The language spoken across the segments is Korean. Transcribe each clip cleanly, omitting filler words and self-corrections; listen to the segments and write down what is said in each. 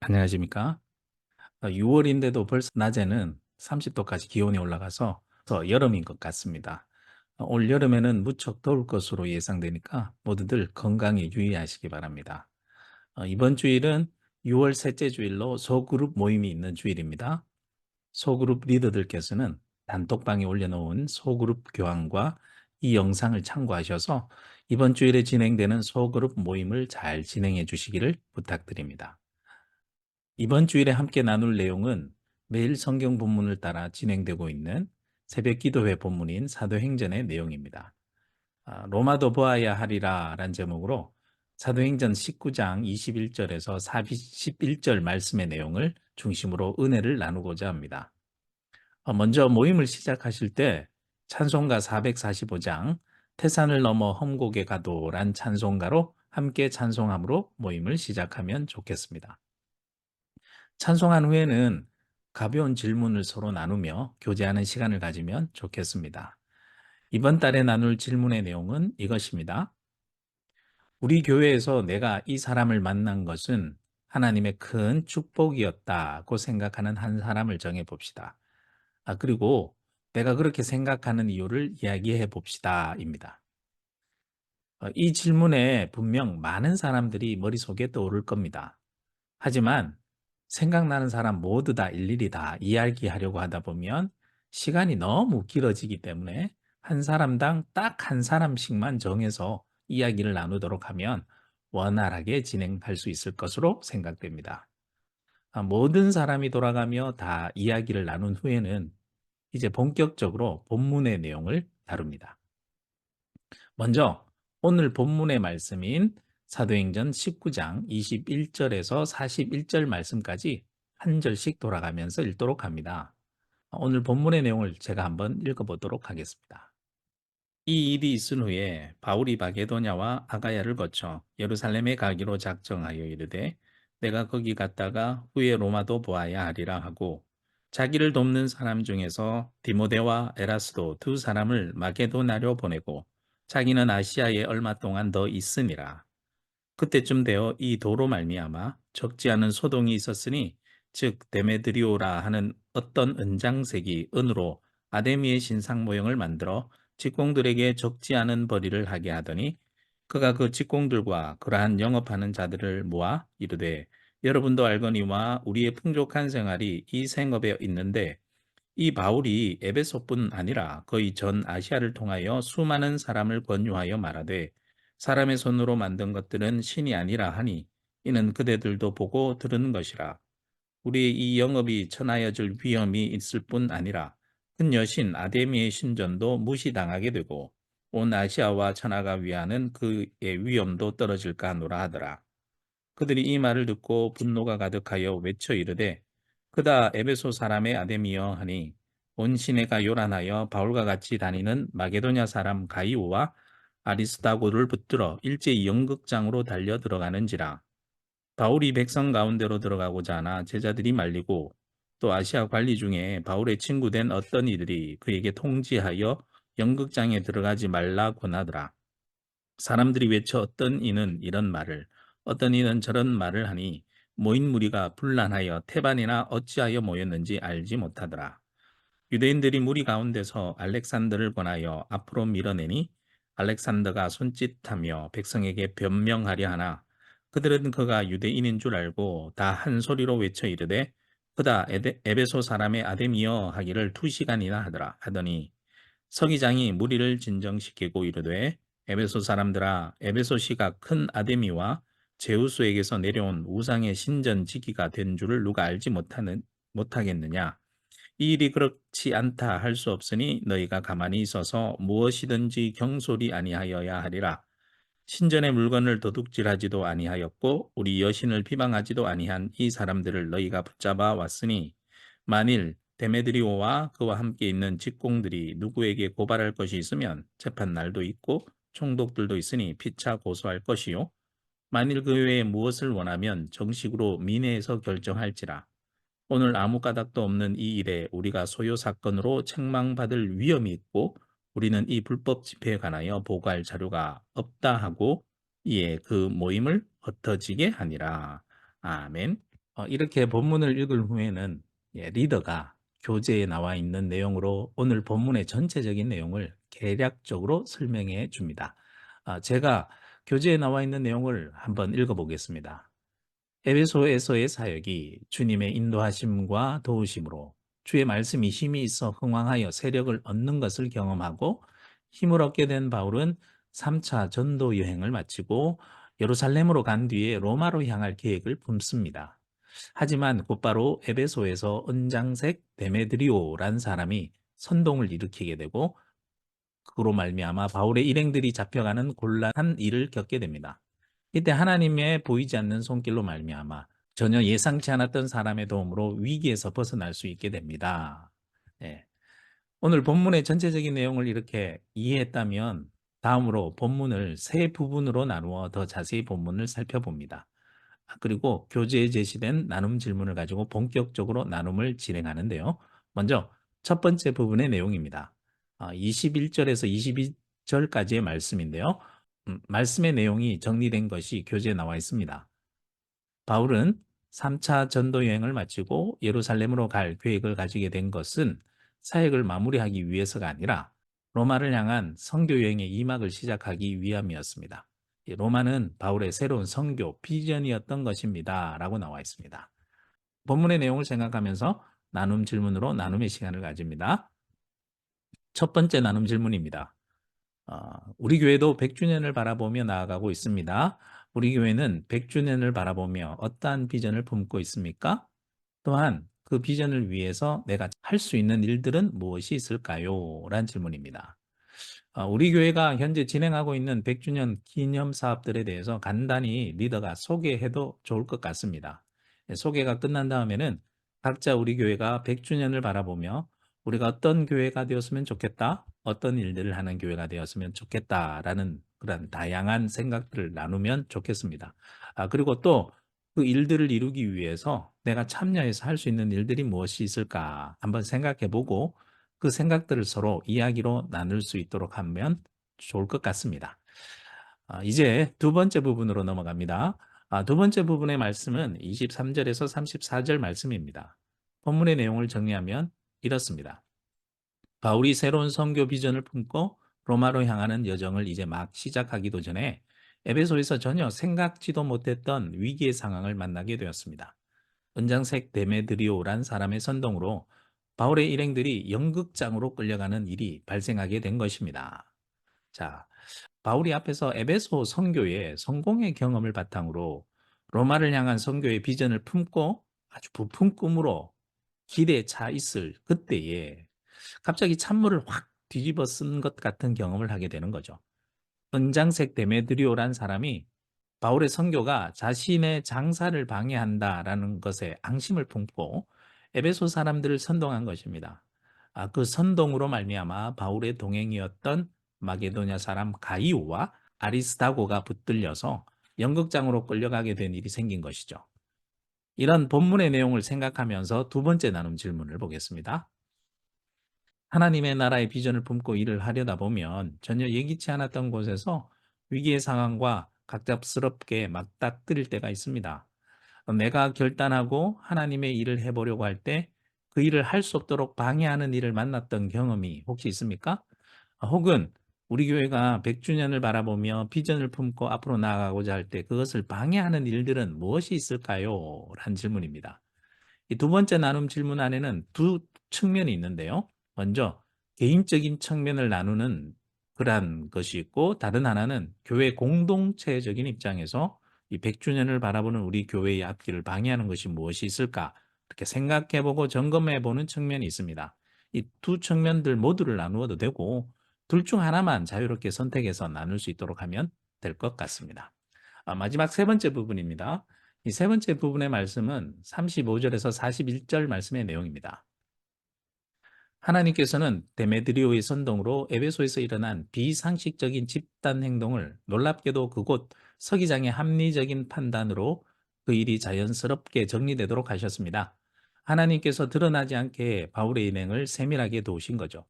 안녕하십니까? 6월인데도 벌써 낮에는 30도까지 기온이 올라가서 더 여름인 것 같습니다. 올 여름에는 무척 더울 것으로 예상되니까 모두들 건강에 유의하시기 바랍니다. 이번 주일은 6월 셋째 주일로 소그룹 모임이 있는 주일입니다. 소그룹 리더들께서는 단톡방에 올려놓은 소그룹 교환과 이 영상을 참고하셔서 이번 주일에 진행되는 소그룹 모임을 잘 진행해 주시기를 부탁드립니다. 이번 주일에 함께 나눌 내용은 매일 성경 본문을 따라 진행되고 있는 새벽 기도회 본문인 사도행전의 내용입니다. 로마도 보아야 하리라 란 제목으로 사도행전 19장 21절에서 41절 말씀의 내용을 중심으로 은혜를 나누고자 합니다. 먼저 모임을 시작하실 때 찬송가 445장 태산을 넘어 험곡에 가도란 찬송가로 함께 찬송함으로 모임을 시작하면 좋겠습니다. 찬송한 후에는 가벼운 질문을 서로 나누며 교제하는 시간을 가지면 좋겠습니다. 이번 달에 나눌 질문의 내용은 이것입니다. 우리 교회에서 내가 이 사람을 만난 것은 하나님의 큰 축복이었다고 생각하는 한 사람을 정해 봅시다. 그리고 내가 그렇게 생각하는 이유를 이야기해 봅시다.입니다. 이 질문에 분명 많은 사람들이 머릿속에 떠오를 겁니다. 하지만 생각나는 사람 모두 다 일일이 다 이야기하려고 하다 보면 시간이 너무 길어지기 때문에 한 사람당 딱 한 사람씩만 정해서 이야기를 나누도록 하면 원활하게 진행할 수 있을 것으로 생각됩니다. 모든 사람이 돌아가며 다 이야기를 나눈 후에는 이제 본격적으로 본문의 내용을 다룹니다. 먼저 오늘 본문의 말씀인 사도행전 19장 21절에서 41절 말씀까지 한 절씩 돌아가면서 읽도록 합니다. 오늘 본문의 내용을 제가 한번 읽어보도록 하겠습니다. 이 일이 있은 후에 바울이 마게도냐와 아가야를 거쳐 예루살렘에 가기로 작정하여 이르되 내가 거기 갔다가 후에 로마도 보아야 하리라 하고 자기를 돕는 사람 중에서 디모데와 에라스도 두 사람을 마게도나로 보내고 자기는 아시아에 얼마 동안 더 있으니라. 그때쯤 되어 이 도로 말미암아 적지 않은 소동이 있었으니 즉 데메드리오라 하는 어떤 은장색이 은으로 아데미의 신상 모형을 만들어 직공들에게 적지 않은 벌이를 하게 하더니 그가 그 직공들과 그러한 영업하는 자들을 모아 이르되 여러분도 알거니와 우리의 풍족한 생활이 이 생업에 있는데 이 바울이 에베소뿐 아니라 거의 전 아시아를 통하여 수많은 사람을 권유하여 말하되 사람의 손으로 만든 것들은 신이 아니라 하니 이는 그대들도 보고 들은 것이라. 우리의 이 영업이 천하여질 위험이 있을 뿐 아니라 큰 여신 아데미의 신전도 무시당하게 되고 온 아시아와 천하가 위하는 그의 위엄도 떨어질까 하노라 하더라. 그들이 이 말을 듣고 분노가 가득하여 외쳐 이르되 그다 에베소 사람의 아데미여 하니 온 시내가 요란하여 바울과 같이 다니는 마게도냐 사람 가이오와 아리스다고를 붙들어 일제히 연극장으로 달려 들어가는지라. 바울이 백성 가운데로 들어가고자 하나 제자들이 말리고 또 아시아 관리 중에 바울의 친구 된 어떤 이들이 그에게 통지하여 연극장에 들어가지 말라 권하더라. 사람들이 외쳐 어떤 이는 이런 말을 어떤 이는 저런 말을 하니 모인 무리가 분란하여 태반이나 어찌하여 모였는지 알지 못하더라. 유대인들이 무리 가운데서 알렉산더를 권하여 앞으로 밀어내니 알렉산더가 손짓하며 백성에게 변명하려 하나 그들은 그가 유대인인 줄 알고 다 한 소리로 외쳐 이르되 그다 에베소 사람의 아데미여 하기를 2시간이나 하더라 하더니 서기장이 무리를 진정시키고 이르되 에베소 사람들아 에베소시가 큰 아데미와 제우스에게서 내려온 우상의 신전 지기가 된 줄을 누가 알지 못하겠느냐 이 일이 그렇지 않다 할 수 없으니 너희가 가만히 있어서 무엇이든지 경솔이 아니하여야 하리라. 신전의 물건을 도둑질하지도 아니하였고 우리 여신을 비방하지도 아니한 이 사람들을 너희가 붙잡아 왔으니 만일 데메드리오와 그와 함께 있는 직공들이 누구에게 고발할 것이 있으면 재판 날도 있고 총독들도 있으니 피차 고소할 것이요 만일 그 외에 무엇을 원하면 정식으로 민회에서 결정할지라. 오늘 아무 까닭도 없는 이 일에 우리가 소요 사건으로 책망받을 위험이 있고 우리는 이 불법 집회에 관하여 보고할 자료가 없다 하고 이에 그 모임을 흩어지게 하니라. 아멘. 이렇게 본문을 읽은 후에는 리더가 교재에 나와 있는 내용으로 오늘 본문의 전체적인 내용을 개략적으로 설명해 줍니다. 제가 교재에 나와 있는 내용을 한번 읽어 보겠습니다. 에베소에서의 사역이 주님의 인도하심과 도우심으로 주의 말씀이 힘이 있어 흥왕하여 세력을 얻는 것을 경험하고 힘을 얻게 된 바울은 3차 전도 여행을 마치고 예루살렘으로 간 뒤에 로마로 향할 계획을 품습니다. 하지만 곧바로 에베소에서 은장색 데메드리오란 사람이 선동을 일으키게 되고 그로 말미암아 바울의 일행들이 잡혀가는 곤란한 일을 겪게 됩니다. 이때 하나님의 보이지 않는 손길로 말미암아 전혀 예상치 않았던 사람의 도움으로 위기에서 벗어날 수 있게 됩니다. 예. 오늘 본문의 전체적인 내용을 이렇게 이해했다면 다음으로 본문을 세 부분으로 나누어 더 자세히 본문을 살펴봅니다. 그리고 교재에 제시된 나눔 질문을 가지고 본격적으로 나눔을 진행하는데요. 먼저 첫 번째 부분의 내용입니다. 21절에서 22절까지의 말씀인데요. 말씀의 내용이 정리된 것이 교재에 나와 있습니다. 바울은 3차 전도 여행을 마치고 예루살렘으로 갈 계획을 가지게 된 것은 사역을 마무리하기 위해서가 아니라 로마를 향한 선교 여행의 2막을 시작하기 위함이었습니다. 이 로마는 바울의 새로운 선교 비전이었던 것입니다. 라고 나와 있습니다. 본문의 내용을 생각하면서 나눔 질문으로 나눔의 시간을 가집니다. 첫 번째 나눔 질문입니다. 우리 교회도 100주년을 바라보며 나아가고 있습니다. 우리 교회는 100주년을 바라보며 어떠한 비전을 품고 있습니까? 또한 그 비전을 위해서 내가 할 수 있는 일들은 무엇이 있을까요? 라는 질문입니다. 우리 교회가 현재 진행하고 있는 100주년 기념 사업들에 대해서 간단히 리더가 소개해도 좋을 것 같습니다. 소개가 끝난 다음에는 각자 우리 교회가 100주년을 바라보며 우리가 어떤 교회가 되었으면 좋겠다, 어떤 일들을 하는 교회가 되었으면 좋겠다라는 그런 다양한 생각들을 나누면 좋겠습니다. 그리고 또 그 일들을 이루기 위해서 내가 참여해서 할 수 있는 일들이 무엇이 있을까 한번 생각해 보고 그 생각들을 서로 이야기로 나눌 수 있도록 하면 좋을 것 같습니다. 이제 두 번째 부분으로 넘어갑니다. 두 번째 부분의 말씀은 23절에서 34절 말씀입니다. 본문의 내용을 정리하면 이렇습니다. 바울이 새로운 선교 비전을 품고 로마로 향하는 여정을 이제 막 시작하기도 전에 에베소에서 전혀 생각지도 못했던 위기의 상황을 만나게 되었습니다. 은장색 데메드리오란 사람의 선동으로 바울의 일행들이 연극장으로 끌려가는 일이 발생하게 된 것입니다. 자, 바울이 앞에서 에베소 선교의 성공의 경험을 바탕으로 로마를 향한 선교의 비전을 품고 아주 부푼 꿈으로 길에 차 있을 그때에 갑자기 찬물을 확 뒤집어 쓴 것 같은 경험을 하게 되는 거죠. 은장색 데메드리오란 사람이 바울의 선교가 자신의 장사를 방해한다라는 것에 앙심을 품고 에베소 사람들을 선동한 것입니다. 그 선동으로 말미암아 바울의 동행이었던 마게도냐 사람 가이오와 아리스다고가 붙들려서 연극장으로 끌려가게 된 일이 생긴 것이죠. 이런 본문의 내용을 생각하면서 두 번째 나눔 질문을 보겠습니다. 하나님의 나라의 비전을 품고 일을 하려다 보면 전혀 예기치 않았던 곳에서 위기의 상황과 갑작스럽게 맞닥뜨릴 때가 있습니다. 내가 결단하고 하나님의 일을 해보려고 할 때 그 일을 할 수 없도록 방해하는 일을 만났던 경험이 혹시 있습니까? 혹은 우리 교회가 100주년을 바라보며 비전을 품고 앞으로 나아가고자 할 때 그것을 방해하는 일들은 무엇이 있을까요? 라는 질문입니다. 이 두 번째 나눔 질문 안에는 두 측면이 있는데요. 먼저 개인적인 측면을 나누는 그러한 것이 있고 다른 하나는 교회 공동체적인 입장에서 이 100주년을 바라보는 우리 교회의 앞길을 방해하는 것이 무엇이 있을까? 이렇게 생각해 보고 점검해 보는 측면이 있습니다. 이 두 측면들 모두를 나누어도 되고 둘 중 하나만 자유롭게 선택해서 나눌 수 있도록 하면 될 것 같습니다. 마지막 세 번째 부분입니다. 이 세 번째 부분의 말씀은 35절에서 41절 말씀의 내용입니다. 하나님께서는 데메드리오의 선동으로 에베소에서 일어난 비상식적인 집단 행동을 놀랍게도 그곳 서기장의 합리적인 판단으로 그 일이 자연스럽게 정리되도록 하셨습니다. 하나님께서 드러나지 않게 바울의 일행을 세밀하게 도우신 거죠.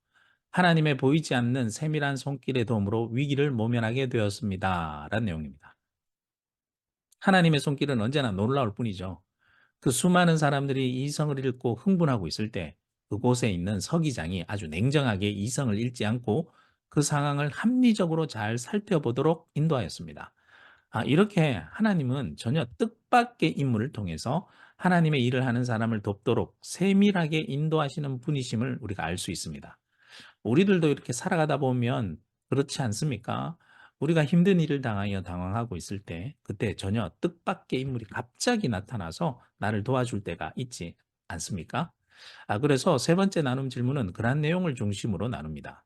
하나님의 보이지 않는 세밀한 손길의 도움으로 위기를 모면하게 되었습니다. 라는 내용입니다. 하나님의 손길은 언제나 놀라울 뿐이죠. 그 수많은 사람들이 이성을 잃고 흥분하고 있을 때 그곳에 있는 서기장이 아주 냉정하게 이성을 잃지 않고 그 상황을 합리적으로 잘 살펴보도록 인도하였습니다. 이렇게 하나님은 전혀 뜻밖의 인물을 통해서 하나님의 일을 하는 사람을 돕도록 세밀하게 인도하시는 분이심을 우리가 알 수 있습니다. 우리들도 이렇게 살아가다 보면 그렇지 않습니까? 우리가 힘든 일을 당하여 당황하고 있을 때 그때 전혀 뜻밖의 인물이 갑자기 나타나서 나를 도와줄 때가 있지 않습니까? 그래서 세 번째 나눔 질문은 그러한 내용을 중심으로 나눕니다.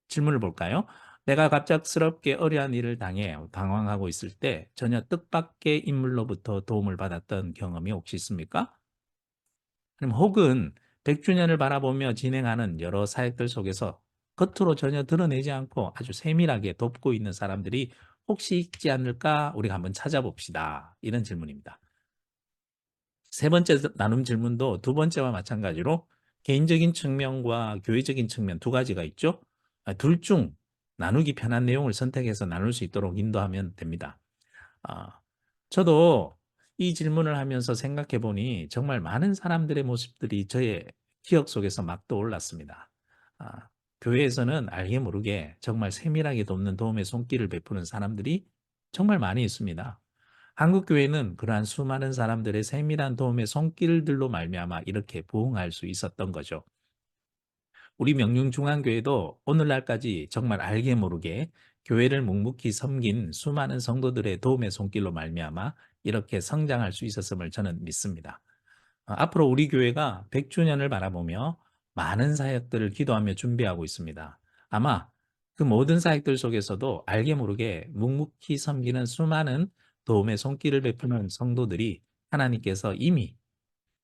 질문을 볼까요? 내가 갑작스럽게 어려운 일을 당해 당황하고 있을 때 전혀 뜻밖의 인물로부터 도움을 받았던 경험이 혹시 있습니까? 아니면 혹은 100주년을 바라보며 진행하는 여러 사역들 속에서 겉으로 전혀 드러내지 않고 아주 세밀하게 돕고 있는 사람들이 혹시 있지 않을까? 우리가 한번 찾아봅시다. 이런 질문입니다. 세 번째 나눔 질문도 두 번째와 마찬가지로 개인적인 측면과 교회적인 측면 두 가지가 있죠. 둘 중 나누기 편한 내용을 선택해서 나눌 수 있도록 인도하면 됩니다. 아, 저도 이 질문을 하면서 생각해 보니 정말 많은 사람들의 모습들이 저의 기억 속에서 막 떠올랐습니다. 아, 교회에서는 알게 모르게 정말 세밀하게 돕는 도움의 손길을 베푸는 사람들이 정말 많이 있습니다. 한국 교회는 그러한 수많은 사람들의 세밀한 도움의 손길들로 말미암아 이렇게 부흥할 수 있었던 거죠. 우리 명륜중앙교회도 오늘날까지 정말 알게 모르게 교회를 묵묵히 섬긴 수많은 성도들의 도움의 손길로 말미암아 이렇게 성장할 수 있었음을 저는 믿습니다. 앞으로 우리 교회가 100주년을 바라보며 많은 사역들을 기도하며 준비하고 있습니다. 아마 그 모든 사역들 속에서도 알게 모르게 묵묵히 섬기는 수많은 도움의 손길을 베푸는 성도들이 하나님께서 이미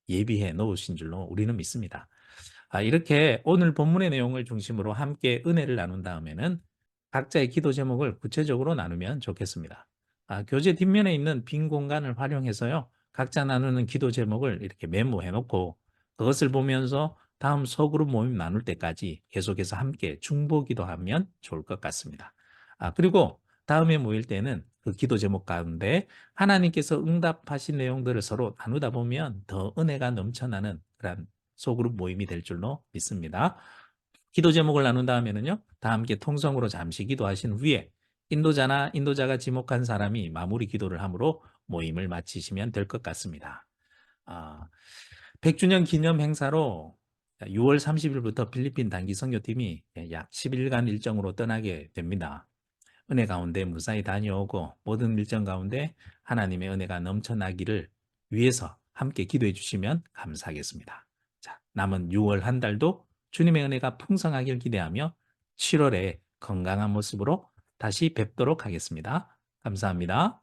예비해 놓으신 줄로 우리는 믿습니다. 이렇게 오늘 본문의 내용을 중심으로 함께 은혜를 나눈 다음에는 각자의 기도 제목을 구체적으로 나누면 좋겠습니다. 교재 뒷면에 있는 빈 공간을 활용해서요. 각자 나누는 기도 제목을 이렇게 메모해 놓고 그것을 보면서 다음 소그룹 모임 나눌 때까지 계속해서 함께 중보 기도하면 좋을 것 같습니다. 그리고 다음에 모일 때는 그 기도 제목 가운데 하나님께서 응답하신 내용들을 서로 나누다 보면 더 은혜가 넘쳐나는 그런 소그룹 모임이 될 줄로 믿습니다. 기도 제목을 나눈 다음에는요, 다 함께 통성으로 잠시 기도하신 후에 인도자나 인도자가 지목한 사람이 마무리 기도를 함으로 모임을 마치시면 될 것 같습니다. 아, 100주년 기념 행사로 6월 30일부터 필리핀 단기 선교팀이 약 10일간 일정으로 떠나게 됩니다. 은혜 가운데 무사히 다녀오고 모든 일정 가운데 하나님의 은혜가 넘쳐나기를 위해서 함께 기도해 주시면 감사하겠습니다. 자, 남은 6월 한 달도 주님의 은혜가 풍성하길 기대하며 7월에 건강한 모습으로 다시 뵙도록 하겠습니다. 감사합니다.